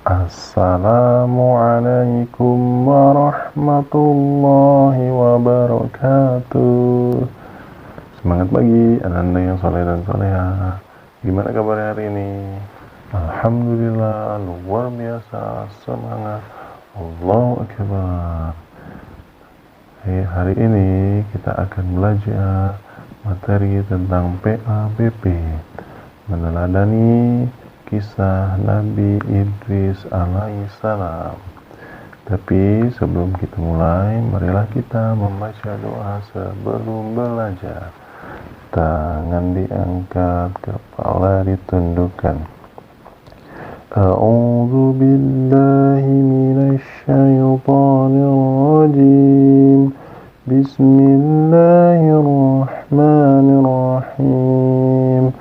Assalamualaikum warahmatullahi wabarakatuh. Semangat pagi anak-anak yang soleh dan soleha. Gimana kabarnya hari ini? Alhamdulillah, luar biasa, semangat. Allahu Akbar. Hari ini kita akan belajar materi tentang PABP, meneladani kisah Nabi Idris alaihissalam. Tapi sebelum kita mulai, marilah kita membaca doa sebelum belajar. Tangan diangkat, kepala ditundukkan. A'udzu billahi minasy syaithanir rajim. Bismillahirrahmanirrahim.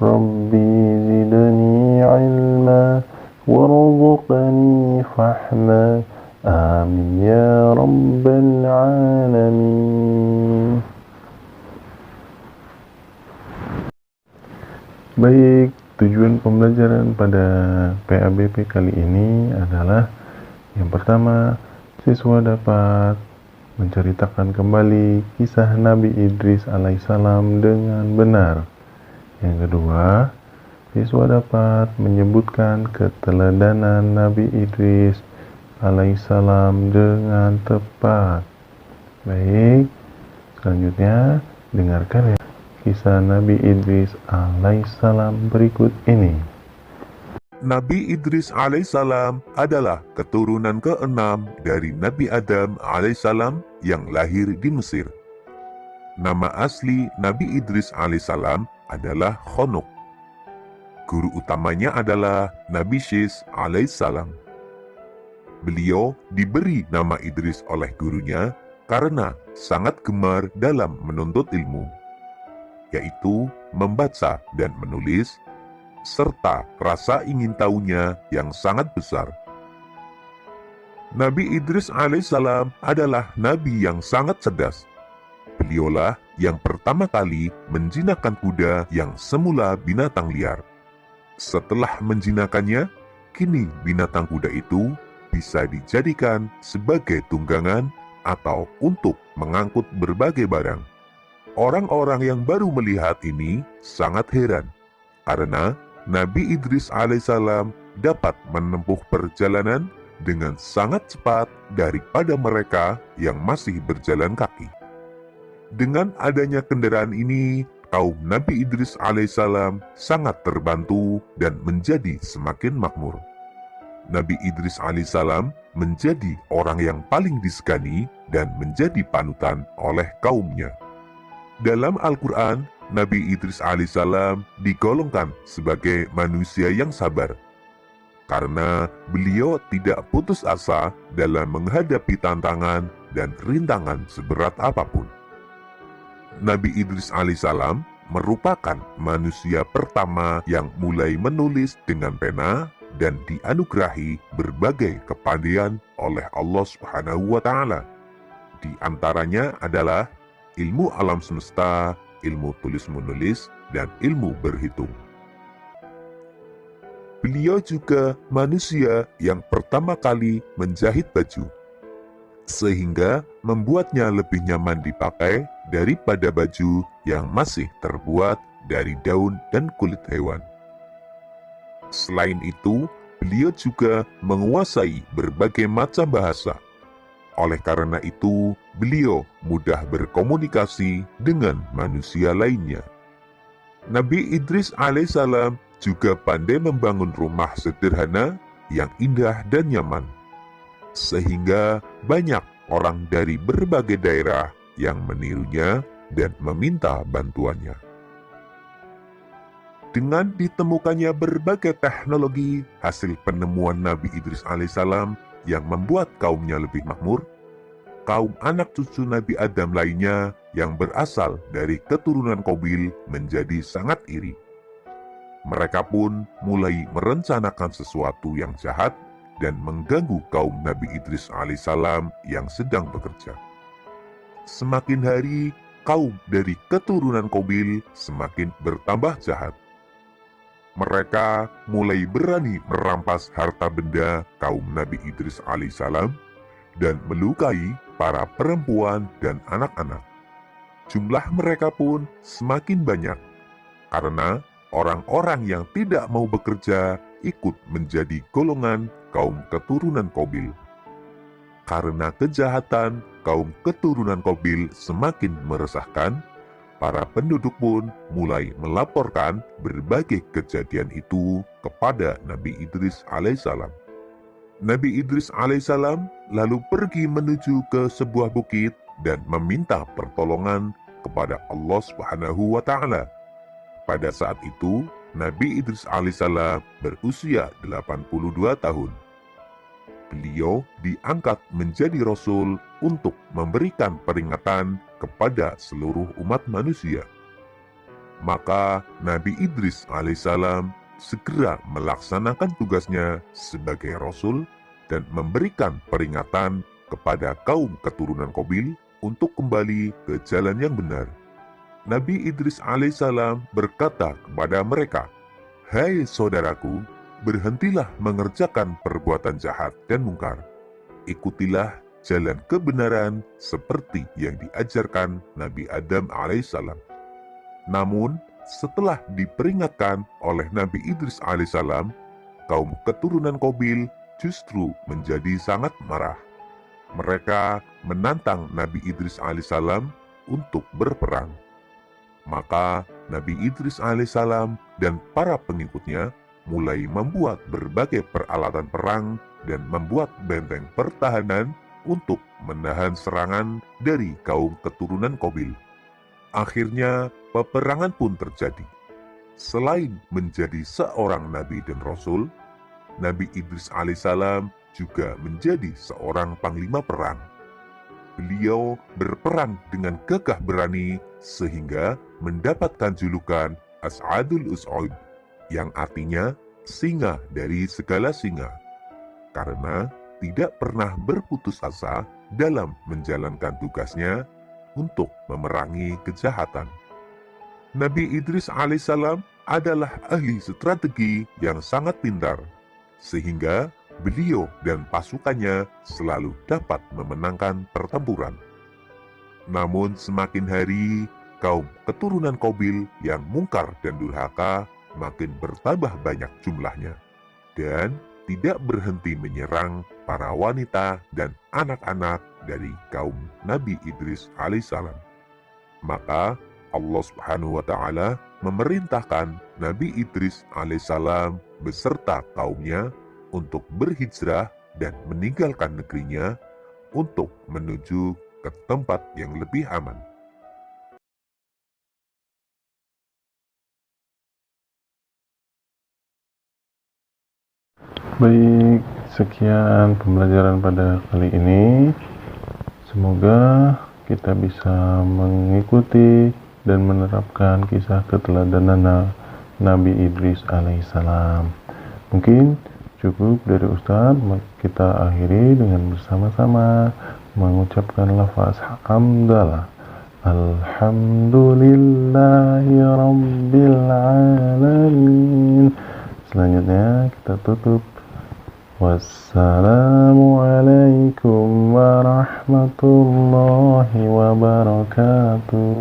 Rabbi zidni ilma warzuqni fahma. Amin ya rabbal alamin. Baik, tujuan pembelajaran pada PABP kali ini adalah yang pertama, siswa dapat menceritakan kembali kisah Nabi Idris alaihissalam dengan benar. Yang kedua, siswa dapat menyebutkan keteladanan Nabi Idris alaihissalam dengan tepat. Baik, selanjutnya dengarkan ya kisah Nabi Idris alaihissalam berikut ini. Nabi Idris alaihissalam adalah keturunan keenam dari Nabi Adam alaihissalam yang lahir di Mesir. Nama asli Nabi Idris alaihissalam adalah Khonuk. Guru utamanya adalah Nabi Syis alaihissalam. Beliau diberi nama Idris oleh gurunya karena sangat gemar dalam menuntut ilmu, yaitu membaca dan menulis, serta rasa ingin tahunya yang sangat besar. Nabi Idris alaihissalam adalah nabi yang sangat cerdas. Beliaulah yang pertama kali menjinakkan kuda yang semula binatang liar. Setelah menjinakannya, kini binatang kuda itu bisa dijadikan sebagai tunggangan atau untuk mengangkut berbagai barang. Orang-orang yang baru melihat ini sangat heran, karena Nabi Idris alaihissalam dapat menempuh perjalanan dengan sangat cepat daripada mereka yang masih berjalan kaki. Dengan adanya kendaraan ini, kaum Nabi Idris alaihissalam sangat terbantu dan menjadi semakin makmur. Nabi Idris alaihissalam menjadi orang yang paling disegani dan menjadi panutan oleh kaumnya. Dalam Al-Quran, Nabi Idris alaihissalam digolongkan sebagai manusia yang sabar, karena beliau tidak putus asa dalam menghadapi tantangan dan rintangan seberat apapun. Nabi Idris alaihissalam merupakan manusia pertama yang mulai menulis dengan pena dan dianugerahi berbagai kepandaian oleh Allah Subhanahu wa Ta'ala. Di antaranya adalah ilmu alam semesta, ilmu tulis-menulis, dan ilmu berhitung. Beliau juga manusia yang pertama kali menjahit baju, sehingga membuatnya lebih nyaman dipakai daripada baju yang masih terbuat dari daun dan kulit hewan. Selain itu, beliau juga menguasai berbagai macam bahasa. Oleh karena itu, beliau mudah berkomunikasi dengan manusia lainnya. Nabi Idris alaihissalam juga pandai membangun rumah sederhana yang indah dan nyaman, sehingga banyak orang dari berbagai daerah yang menirunya dan meminta bantuannya. Dengan ditemukannya berbagai teknologi hasil penemuan Nabi Idris alaihissalam yang membuat kaumnya lebih makmur, kaum anak cucu Nabi Adam lainnya yang berasal dari keturunan Qabil menjadi sangat iri. Mereka pun mulai merencanakan sesuatu yang jahat dan mengganggu kaum Nabi Idris alaihissalam yang sedang bekerja. Semakin hari, kaum dari keturunan Qabil semakin bertambah jahat. mereka mulai berani merampas harta benda kaum Nabi Idris alaihissalam dan melukai para perempuan dan anak-anak. Jumlah mereka pun semakin banyak karena orang-orang yang tidak mau bekerja ikut menjadi golongan kaum keturunan Qabil. Karena kejahatan kaum keturunan Qabil semakin meresahkan, para penduduk pun mulai melaporkan berbagai kejadian itu kepada Nabi Idris alaihissalam. Nabi Idris alaihissalam lalu pergi menuju ke sebuah bukit dan meminta pertolongan kepada Allah Subhanahu wa Ta'ala. Pada saat itu, Nabi Idris alaihissalam berusia 82 tahun. Beliau diangkat menjadi Rasul untuk memberikan peringatan kepada seluruh umat manusia. Maka Nabi Idris alaihissalam segera melaksanakan tugasnya sebagai Rasul dan memberikan peringatan kepada kaum keturunan Qabil untuk kembali ke jalan yang benar. Nabi Idris alaihissalam berkata kepada mereka, "Hai saudaraku, berhentilah mengerjakan perbuatan jahat dan mungkar. Ikutilah jalan kebenaran seperti yang diajarkan Nabi Adam alaihissalam." Namun, setelah diperingatkan oleh Nabi Idris alaihissalam, kaum keturunan Qabil justru menjadi sangat marah. Mereka menantang Nabi Idris alaihissalam untuk berperang. Maka Nabi Idris alaihissalam dan para pengikutnya mulai membuat berbagai peralatan perang dan membuat benteng pertahanan untuk menahan serangan dari kaum keturunan Qabil. Akhirnya peperangan pun terjadi. Selain menjadi seorang nabi dan rasul, Nabi Idris alaihissalam juga menjadi seorang panglima perang. Beliau berperang dengan gagah berani sehingga mendapatkan julukan As'adul Us'ud, yang artinya singa dari segala singa, karena tidak pernah berputus asa dalam menjalankan tugasnya untuk memerangi kejahatan. Nabi Idris alaihissalam adalah ahli strategi yang sangat pintar, sehingga beliau dan pasukannya selalu dapat memenangkan pertempuran. Namun semakin hari, kaum keturunan Qabil yang mungkar dan durhaka makin bertambah banyak jumlahnya, dan tidak berhenti menyerang para wanita dan anak-anak dari kaum Nabi Idris alaihissalam. Maka Allah Subhanahu wa Ta'ala memerintahkan Nabi Idris alaihissalam beserta kaumnya untuk berhijrah dan meninggalkan negerinya untuk menuju ke tempat yang lebih aman. Baik, sekian pembelajaran pada kali ini. Semoga kita bisa mengikuti dan menerapkan kisah keteladanan Nabi Idris alaihissalam. Mungkin cukup dari Ustadz, kita akhiri dengan bersama-sama mengucapkan lafaz hamdalah. Alhamdulillahi Rabbil Alamin. Selanjutnya kita tutup. Wassalamualaikum warahmatullahi wabarakatuh.